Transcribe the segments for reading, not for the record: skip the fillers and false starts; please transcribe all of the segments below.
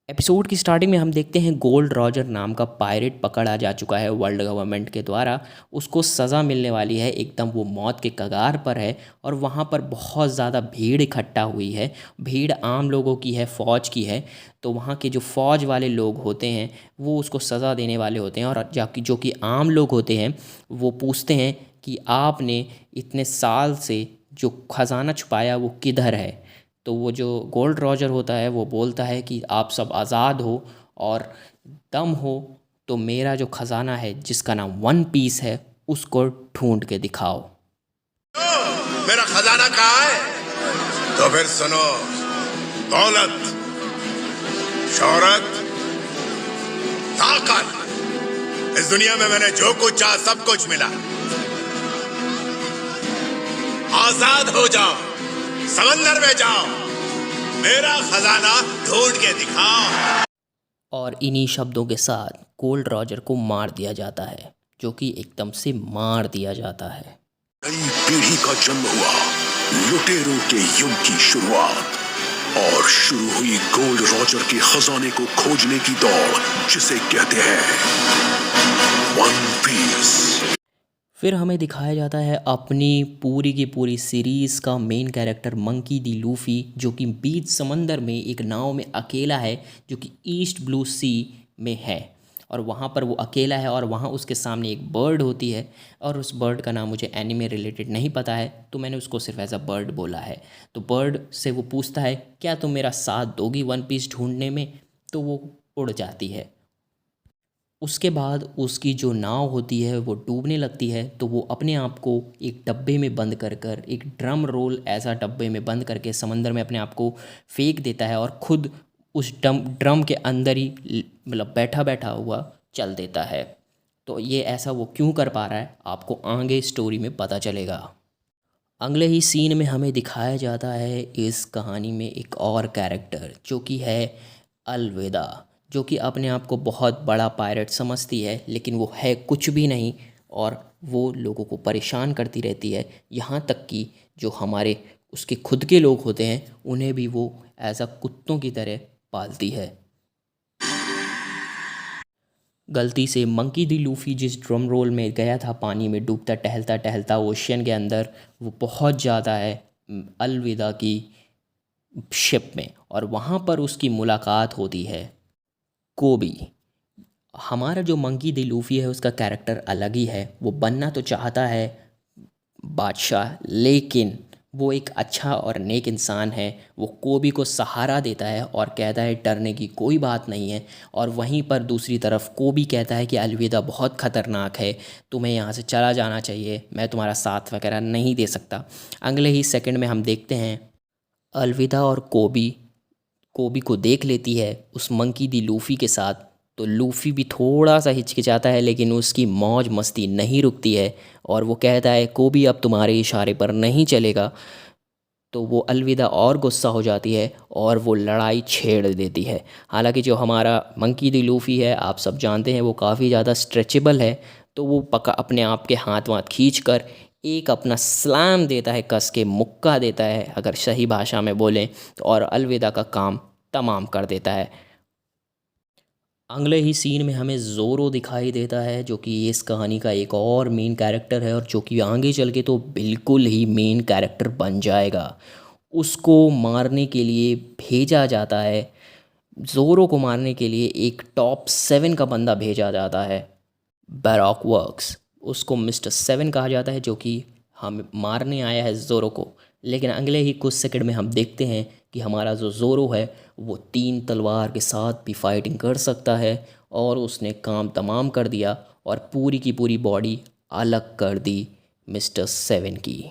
Episode की starting में हम देखते हैं गोल्ड रॉजर नाम का पायरेट पकड़ा जा चुका है वर्ल्ड गवर्नमेंट के द्वारा। उसको सज़ा मिलने वाली है, एकदम वो मौत के कगार पर है। और वहाँ पर बहुत ज़्यादा भीड़ इकट्ठा हुई है। भीड़ आम लोगों की है, फ़ौज की है। तो वहाँ के जो फ़ौज वाले लोग होते हैं वो उसको सज़ा देने वाले होते हैं, और जबकि जो कि आम लोग होते हैं वो पूछते हैं कि आपने इतने साल से जो खजाना छुपाया वो किधर है। तो वो जो गोल्ड रॉजर होता है वो बोलता है कि आप सब आज़ाद हो और दम हो तो मेरा जो ख़जाना है जिसका नाम वन पीस है उसको ढूंढ के दिखाओ। मेरा खजाना कहाँ है? तो फिर सुनो, दौलत, शोहरत, ताकत, इस दुनिया में मैंने जो कुछ चाहा सब कुछ मिला। आजाद हो जाओ, समंदर में जाओ, मेरा खजाना ढूंढ के दिखाओ। और इन्हीं शब्दों के साथ गोल्ड रॉजर को मार दिया जाता है, जो कि एकदम से मार दिया जाता है। नई पीढ़ी का जन्म हुआ, लुटेरों के युग की शुरुआत, और शुरू हुई गोल्ड रॉजर के खजाने को खोजने की दौड़, जिसे कहते हैं वन पीस। फिर हमें दिखाया जाता है अपनी पूरी की पूरी सीरीज़ का main character monkey D Luffy, जो कि बीच समंदर में एक नाव में अकेला है, जो कि ईस्ट ब्लू सी में है। और वहाँ पर वो अकेला है और वहाँ उसके सामने एक बर्ड होती है। और उस बर्ड का नाम मुझे एनीमे रिलेटेड नहीं पता है, तो मैंने उसको सिर्फ एज अ बर्ड बोला है। तो बर्ड से वो पूछता है क्या तुम मेरा साथ दोगी वन पीस ढूंढने में। तो वो उड़ जाती है। उसके बाद उसकी जो नाव होती है वो डूबने लगती है, तो वो अपने आप को एक डब्बे में बंद कर कर, एक ड्रम रोल ऐसा डब्बे में बंद करके समंदर में अपने आप को फेंक देता है और ख़ुद उस ड्रम के अंदर ही मतलब बैठा बैठा हुआ चल देता है। तो ये ऐसा वो क्यों कर पा रहा है आपको आगे स्टोरी में पता चलेगा। अगले ही सीन में हमें दिखाया जाता है इस कहानी में एक और कैरेक्टर, जो कि है अलविदा, जो कि अपने आप को बहुत बड़ा पायरेट समझती है, लेकिन वो है कुछ भी नहीं। और वो लोगों को परेशान करती रहती है, यहाँ तक कि जो हमारे उसके खुद के लोग होते हैं उन्हें भी वो ऐसा कुत्तों की तरह पालती है। गलती से मंकी दी लूफ़ी जिस ड्रम रोल में गया था पानी में डूबता टहलता टहलता ओशियन के अंदर, वो पहुंच जाता है अलविदा की शिप में। और वहाँ पर उसकी मुलाकात होती है कोबी। हमारा जो मंकी दी लूफ़ी है उसका कैरेक्टर अलग ही है। वो बनना तो चाहता है बादशाह, लेकिन वो एक अच्छा और नेक इंसान है। वो कोबी को सहारा देता है और कहता है डरने की कोई बात नहीं है। और वहीं पर दूसरी तरफ कोबी कहता है कि अलविदा बहुत ख़तरनाक है, तुम्हें यहाँ से चला जाना चाहिए, मैं तुम्हारा साथ वगैरह नहीं दे सकता। अगले ही सेकंड में हम देखते हैं अलविदा और कोबी कोबी को देख लेती है उस मंकी दी लूफ़ी के साथ। तो लूफ़ी भी थोड़ा सा हिचकिचाता है, लेकिन उसकी मौज मस्ती नहीं रुकती है। और वो कहता है कोबी अब तुम्हारे इशारे पर नहीं चलेगा। तो वो अलविदा और गुस्सा हो जाती है और वो लड़ाई छेड़ देती है। हालांकि जो हमारा मंकी दी लूफ़ी है आप सब जानते हैं वो काफ़ी ज़्यादा स्ट्रेचेबल है। तो वो पका अपने आप के हाथ वाथ खींच कर एक अपना स्लैम देता है, कस के मुक्का देता है अगर सही भाषा में बोलें तो, और अलविदा का काम तमाम कर देता है। अगले ही सीन में हमें ज़ोरो दिखाई देता है, जो कि इस कहानी का एक और मेन कैरेक्टर है और जो कि आगे चल के तो बिल्कुल ही मेन कैरेक्टर बन जाएगा। उसको मारने के लिए भेजा जाता है, ज़ोरो को मारने के लिए एक टॉप 7 का बंदा भेजा जाता है, बैरॉक वर्क्स। उसको मिस्टर 7 कहा जाता है, जो कि हम मारने आया है ज़ोरो को। लेकिन अगले ही कुछ सेकंड में हम देखते हैं कि हमारा जो ज़ोरो है वो 3 तलवार के साथ भी फाइटिंग कर सकता है। और उसने काम तमाम कर दिया और पूरी की पूरी बॉडी अलग कर दी मिस्टर 7 की।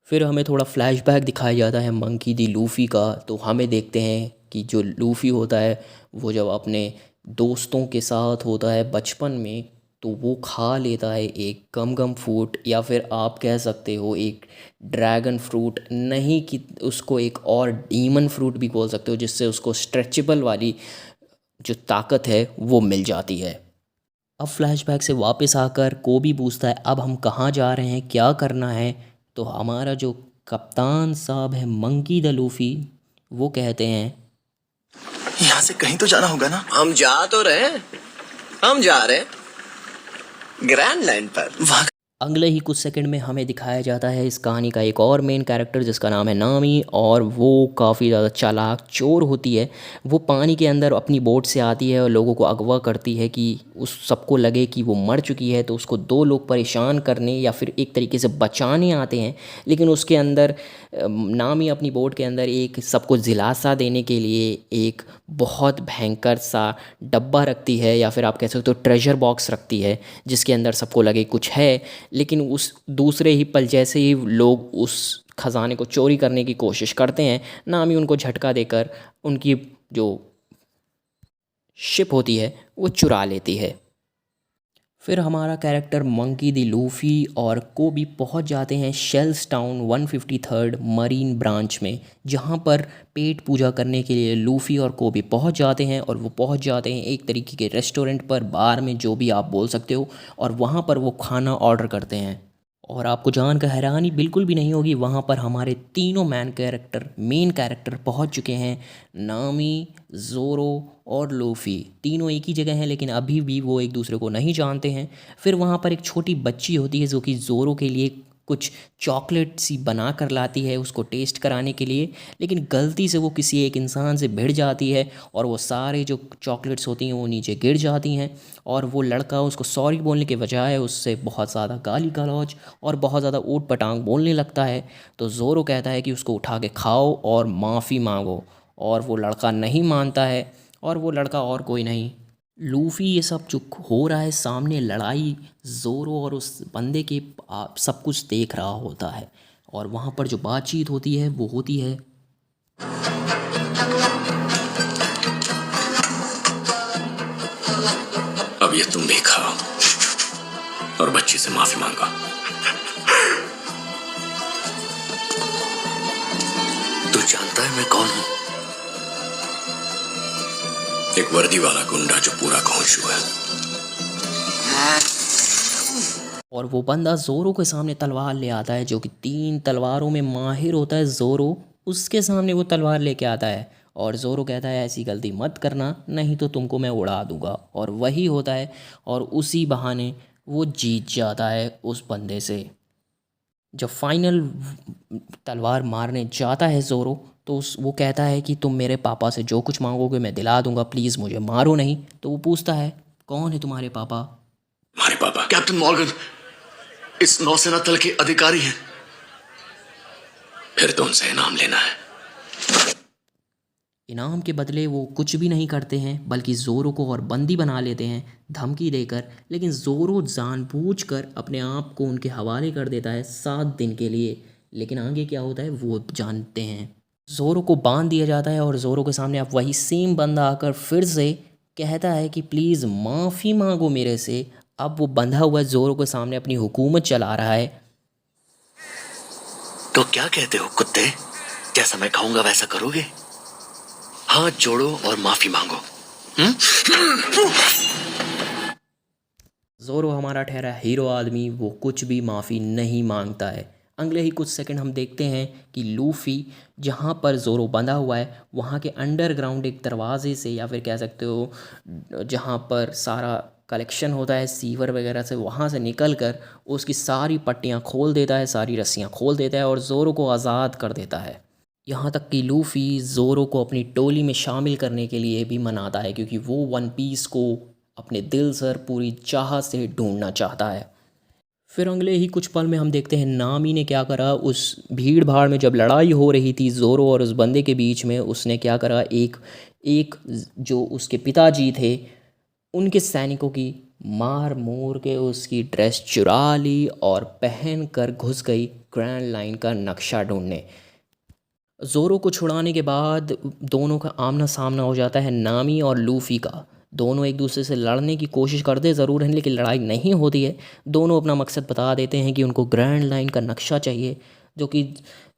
फिर हमें थोड़ा फ्लैशबैक दिखाया जाता है मंकी दी लूफ़ी का। तो हमें देखते हैं कि जो लूफ़ी होता है वो जब अपने दोस्तों के साथ होता है बचपन में, तो वो खा लेता है एक गम गम फ्रूट, या फिर आप कह सकते हो एक ड्रैगन फ्रूट, नहीं कि उसको एक और डीमन फ्रूट भी बोल सकते हो, जिससे उसको स्ट्रेचेबल वाली जो ताकत है वो मिल जाती है। अब फ्लैशबैक से वापस आकर कोबी पूछता है अब हम कहाँ जा रहे हैं, क्या करना है। तो हमारा जो कप्तान साहब है मंकी द लूफ़ी, वो कहते हैं यहाँ से कहीं तो जाना होगा ना। हम जा तो रहे हैं, हम जा रहे हैं ग्रैंड लाइन पर। वहाँ अगले ही कुछ सेकंड में हमें दिखाया जाता है इस कहानी का एक और मेन कैरेक्टर जिसका नाम है नामी, और वो काफ़ी ज़्यादा चालाक चोर होती है। वो पानी के अंदर अपनी बोट से आती है और लोगों को अगवा करती है कि उस सबको लगे कि वो मर चुकी है, तो उसको दो लोग परेशान करने या फिर एक तरीके से बचाने आते हैं। लेकिन उसके अंदर नामी अपनी बोट के अंदर एक सबको दिलासा देने के लिए एक बहुत भयंकर सा डब्बा रखती है, या फिर आप कह सकते हो ट्रेजर बॉक्स रखती है, जिसके अंदर सबको लगे कुछ है। लेकिन उस दूसरे ही पल जैसे ही लोग उस खजाने को चोरी करने की कोशिश करते हैं, नामी उनको झटका देकर उनकी जो शिप होती है वो चुरा लेती है। फिर हमारा कैरेक्टर मंकी दी लूफ़ी और कोबी पहुंच जाते हैं shells town 153rd marine branch में, जहां पर पेट पूजा करने के लिए लूफ़ी और कोबी पहुंच जाते हैं। और वो पहुंच जाते हैं एक तरीके के रेस्टोरेंट पर, बार में, जो भी आप बोल सकते हो, और वहां पर वो खाना ऑर्डर करते हैं। और आपको जानकर हैरानी बिल्कुल भी नहीं होगी, वहाँ पर हमारे तीनों मेन कैरेक्टर पहुँच चुके हैं। नामी, ज़ोरो और लूफ़ी तीनों एक ही जगह हैं, लेकिन अभी भी वो एक दूसरे को नहीं जानते हैं। फिर वहाँ पर एक छोटी बच्ची होती है जो कि ज़ोरो के लिए कुछ चॉकलेट सी बना कर लाती है उसको टेस्ट कराने के लिए, लेकिन गलती से वो किसी एक इंसान से भिड़ जाती है और वो सारे जो चॉकलेट्स होती हैं वो नीचे गिर जाती हैं। और वो लड़का उसको सॉरी बोलने के बजाय उससे बहुत ज़्यादा गाली गलौज और बहुत ज़्यादा ऊट पटांग बोलने लगता है। तो ज़ोरो कहता है कि उसको उठा के खाओ और माफ़ी मांगो, और वो लड़का नहीं मानता है। और वो लड़का और कोई नहीं, लूफ़ी। ये सब जो हो रहा है सामने लड़ाई, ज़ोरो और उस बंदे के सब कुछ देख रहा होता है। और वहाँ पर जो बातचीत होती है वो होती है, अब ये तुम भी खाओ और बच्ची से माफी मांगो। तू जानता है मैं कौन हूं? एक वर्दी वाला गुंडा जो पूरा खोशू है। और वो बंदा ज़ोरो के सामने तलवार ले आता है, जो कि 3 तलवारों में माहिर होता है ज़ोरो। उसके सामने वो तलवार लेके आता है और ज़ोरो कहता है ऐसी गलती मत करना, नहीं तो तुमको मैं उड़ा दूंगा। और वही होता है, और उसी बहाने वो जीत जाता है उस बंदे से। जब फाइनल तलवार मारने जाता है ज़ोरो, तो वो कहता है कि तुम मेरे पापा से जो कुछ मांगोगे मैं दिला दूंगा, प्लीज़ मुझे मारो नहीं। तो वो पूछता है कौन है तुम्हारे पापा? हमारे पापा कैप्टन मॉर्गन इस नौसेना दल के अधिकारी हैं। फिर तो उनसे इनाम लेना है। इनाम के बदले वो कुछ भी नहीं करते हैं, बल्कि ज़ोरो को और बंदी बना लेते हैं धमकी देकर। लेकिन ज़ोरो जानबूझकर अपने आप को उनके हवाले कर देता है 7 दिन के लिए। लेकिन आगे क्या होता है वो जानते हैं। ज़ोरो को बांध दिया जाता है और ज़ोरो के सामने अब वही सेम बंदा आकर फिर से कहता है कि प्लीज़ माफ़ी मांगो मेरे से। अब वो बंधा हुआ ज़ोरो के सामने अपनी हुकूमत चला रहा है। तो क्या कहते हो कुत्ते, जैसा मैं कहूंगा वैसा करोगे? हाथ जोड़ो और माफी मांगो। ज़ोरो हमारा ठहरा हीरो आदमी, वो कुछ भी माफ़ी नहीं मांगता है। अगले ही कुछ सेकंड हम देखते हैं कि लूफ़ी जहाँ पर ज़ोरो बंधा हुआ है वहाँ के अंडरग्राउंड एक दरवाजे से, या फिर कह सकते हो जहाँ पर सारा कलेक्शन होता है सीवर वगैरह से, वहाँ से निकल कर उसकी सारी पट्टियाँ खोल देता है, सारी रस्सियाँ खोल देता है और ज़ोरो को आज़ाद कर देता है। यहाँ तक कि लूफ़ी ज़ोरो को अपनी टोली में शामिल करने के लिए भी मनाता है, क्योंकि वो वन पीस को अपने दिल से पूरी चाह से ढूंढना चाहता है। फिर अगले ही कुछ पल में हम देखते हैं नामी ने क्या करा। उस भीड़ भाड़ में जब लड़ाई हो रही थी ज़ोरो और उस बंदे के बीच में, उसने क्या करा, एक जो उसके पिताजी थे उनके सैनिकों की मार मोर के उसकी ड्रेस चुरा ली और पहन कर घुस गई ग्रैंड लाइन का नक्शा ढूंढने। ज़ोरो को छुड़ाने के बाद दोनों का आमना सामना हो जाता है नामी और लूफ़ी का। दोनों एक दूसरे से लड़ने की कोशिश करते ज़रूर हैं, लेकिन लड़ाई नहीं होती है। दोनों अपना मकसद बता देते हैं कि उनको ग्रैंड लाइन का नक्शा चाहिए, जो कि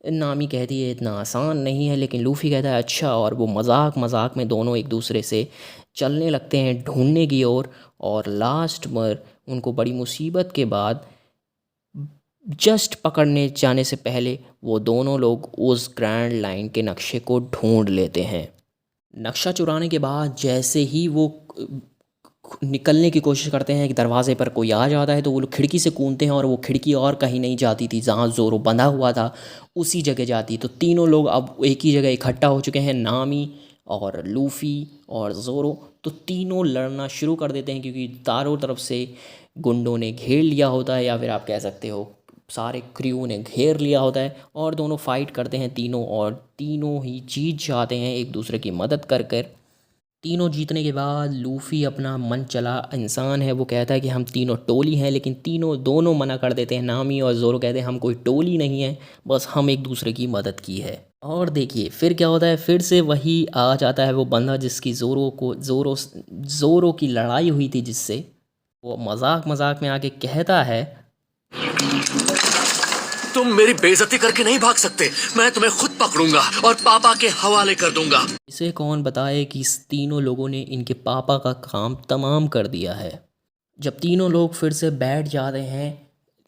नामी कहती है इतना आसान नहीं है, लेकिन लूफ़ी कहता है अच्छा। और वो मजाक मजाक में दोनों एक दूसरे से चलने लगते हैं ढूंढने की ओर। और लास्ट में उनको बड़ी मुसीबत के बाद जस्ट पकड़ने जाने से पहले वो दोनों लोग उस ग्रैंड लाइन के नक्शे को ढूंढ लेते हैं। नक्शा चुराने के बाद जैसे ही वो निकलने की कोशिश करते हैं कि दरवाजे पर कोई आ जाता है, तो वो लोग खिड़की से कूदते हैं और वो खिड़की और कहीं नहीं जाती थी, जहाँ ज़ोरो बंधा हुआ था उसी जगह जाती। तो तीनों लोग अब एक ही जगह इकट्ठा हो चुके हैं, नामी और लूफ़ी और ज़ोरो। तो तीनों लड़ना शुरू कर देते हैं क्योंकि चारों तरफ से गुंडों ने घेर लिया होता है, या फिर आप कह सकते हो सारे क्रू ने घेर लिया होता है, और दोनों फाइट करते हैं तीनों, और तीनों ही जीत जाते हैं एक दूसरे की मदद कर कर। तीनों जीतने के बाद लूफ़ी अपना मन चला इंसान है, वो कहता है कि हम तीनों टोली हैं, लेकिन दोनों मना कर देते हैं। नामी और ज़ोरो कहते हैं हम कोई टोली नहीं है, बस हम एक दूसरे की मदद की है। और देखिए फिर क्या होता है, फिर से वही आ जाता है वो बंदा जिसकी ज़ोरो की लड़ाई हुई थी, जिससे वो मजाक मजाक में आके कहता है, तुम मेरी बेइज्जती करके नहीं भाग सकते, मैं तुम्हें खुद पकड़ूंगा और पापा के हवाले कर दूंगा। इसे कौन बताए कि इस तीनों लोगों ने इनके पापा का काम तमाम कर दिया है। जब तीनों लोग फिर से बैठ जाते हैं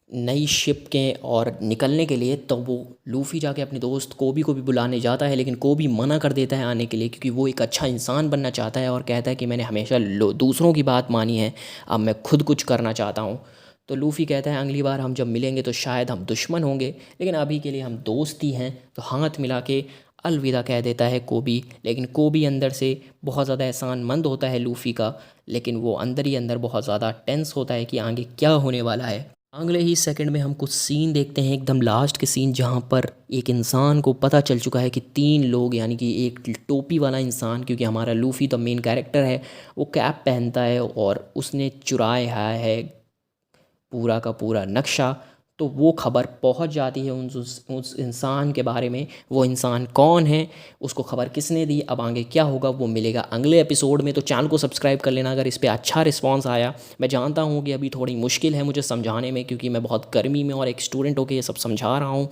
नई शिप के और निकलने के लिए, तो वो लूफ़ी जाके अपने दोस्त कोबी को भी बुलाने जाता है, लेकिन कोबी मना कर देता है आने के लिए, क्योंकि वो एक अच्छा इंसान बनना चाहता है और कहता है कि मैंने हमेशा दूसरों की बात मानी है, अब मैं खुद कुछ करना चाहता हूँ। तो लूफ़ी कहता है अगली बार हम जब मिलेंगे तो शायद हम दुश्मन होंगे, लेकिन अभी के लिए हम दोस्त ही हैं। तो हाथ मिला के अलविदा कह देता है कोबी, लेकिन कोबी अंदर से बहुत ज़्यादा एहसानमंद होता है लूफ़ी का, लेकिन वो अंदर ही अंदर बहुत ज़्यादा टेंस होता है कि आगे क्या होने वाला है। अगले ही सेकंड में हम कुछ सीन देखते हैं, एकदम लास्ट के सीन, जहाँ पर एक इंसान को पता चल चुका है कि तीन लोग, यानी कि एक टोपी वाला इंसान, क्योंकि हमारा लूफ़ी तो मेन कैरेक्टर है, वो कैप पहनता है और उसने चुराया है पूरा का पूरा नक्शा। तो वो खबर पहुंच जाती है उस इंसान के बारे में, वो इंसान कौन है, उसको खबर किसने दी, अब आगे क्या होगा वो मिलेगा अगले एपिसोड में। तो चैनल को सब्सक्राइब कर लेना अगर इस पर अच्छा रिस्पांस आया। मैं जानता हूँ कि अभी थोड़ी मुश्किल है मुझे समझाने में, क्योंकि मैं बहुत गर्मी में और एक स्टूडेंट होकर ये सब समझा रहा हूँ,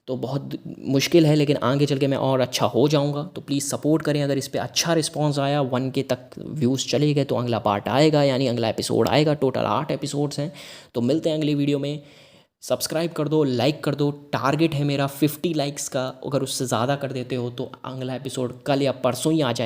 तो बहुत मुश्किल है, लेकिन आगे चल के मैं और अच्छा हो जाऊंगा। तो प्लीज़ सपोर्ट करें। अगर इस पर अच्छा रिस्पांस आया, 1K तक व्यूज़ चले गए, तो अगला पार्ट आएगा, यानी अगला एपिसोड आएगा। टोटल 8 एपिसोड्स हैं। तो मिलते हैं अगली वीडियो में। सब्सक्राइब कर दो, लाइक कर दो। टारगेट है मेरा 50 लाइक्स का, अगर उससे ज़्यादा कर देते हो तो अगला एपिसोड कल या परसों ही आ जाए।